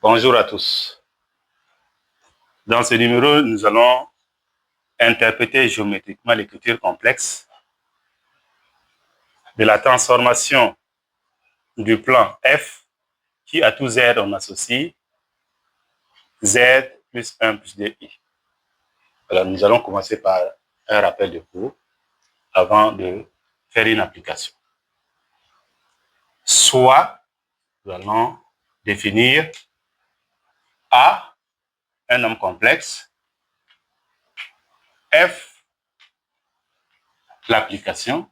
Bonjour à tous. Dans ce numéro, nous allons interpréter géométriquement l'écriture complexe de la transformation du plan F qui à tout Z on associe Z plus 1 plus 2i. Alors nous allons commencer par un rappel de cours avant de faire une application. Soit nous allons définir A, un nombre complexe, F, l'application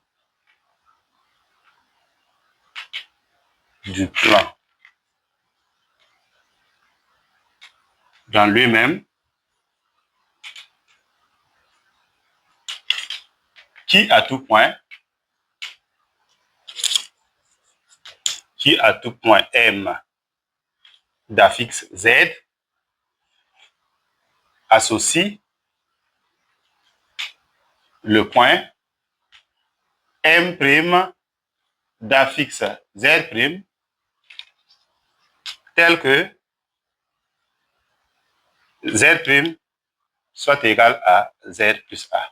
du plan dans lui-même qui à tout point M d'affixe Z associe le point M' d'affixe Z' tel que Z' soit égal à Z plus A.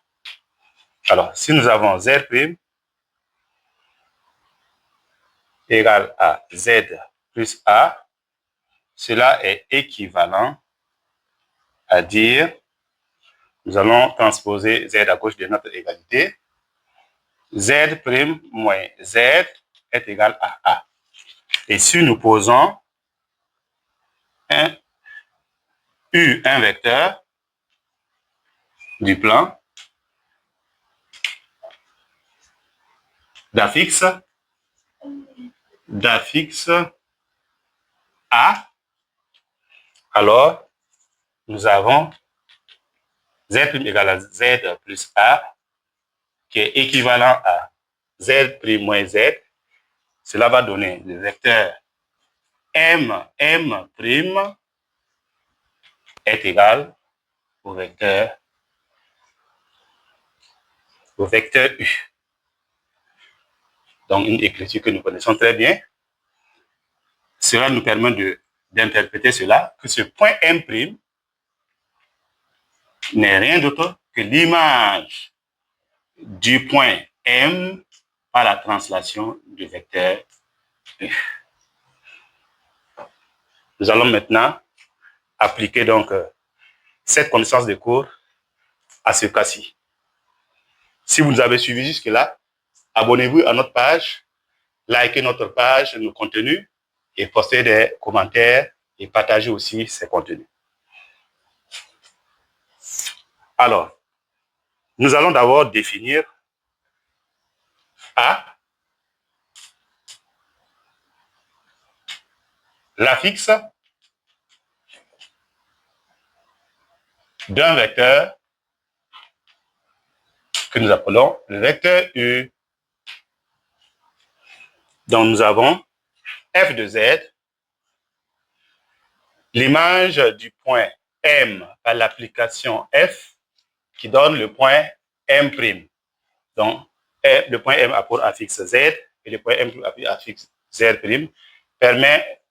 Alors, si nous avons Z' égal à Z plus A, cela est équivalent à dire, nous allons transposer Z à gauche de notre égalité, Z' moins Z est égal à A. Et si nous posons un vecteur du plan d'affixe A, alors nous avons Z' égale à Z plus A qui est équivalent à Z' moins Z. Cela va donner le vecteur M' est égal au vecteur U. Donc une écriture que nous connaissons très bien. Cela nous permet d'interpréter cela, que ce point M' n'est rien d'autre que l'image du point M par la translation du vecteur U. Nous allons maintenant appliquer donc cette connaissance de cours à ce cas-ci. Si vous nous avez suivis jusque-là, abonnez-vous à notre page, likez notre page, nos contenus et postez des commentaires et partagez aussi ces contenus. Alors, nous allons d'abord définir A, l'affixe d'un vecteur que nous appelons le vecteur U. Donc nous avons f de z, l'image du point M à l'application f qui donne le point M'. Donc le point M a pour affixe Z et le point M a pour affixe Z' permet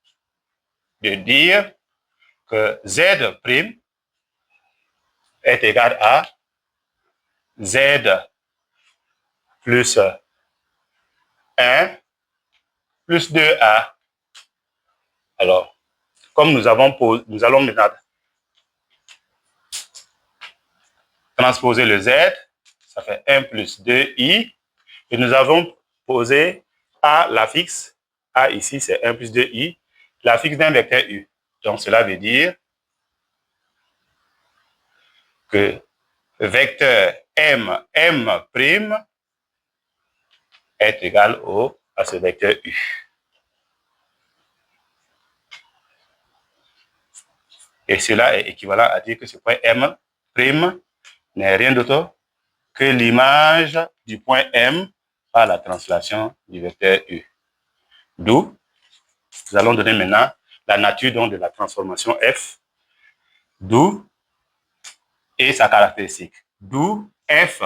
de dire que Z' est égal à Z plus 1 plus 2A. Alors, comme nous allons maintenant transposer le Z, ça fait 1 plus 2i, et nous avons posé A l'affixe, A ici c'est 1 plus 2i, l'affixe d'un vecteur U. Donc cela veut dire que le vecteur M' est égal à ce vecteur U. Et cela est équivalent à dire que ce point M' n'est rien d'autre que l'image du point M par la translation du vecteur U. D'où, nous allons donner maintenant la nature donc de la transformation F, d'où et sa caractéristique. D'où F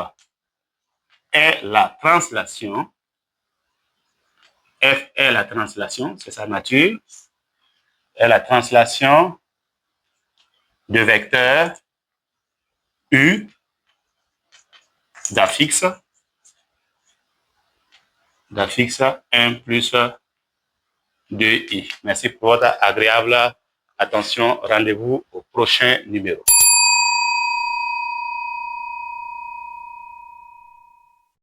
est la translation, c'est sa nature, est la translation de vecteur U d'affixe 1 plus 2i. Merci pour votre agréable attention. Rendez-vous au prochain numéro.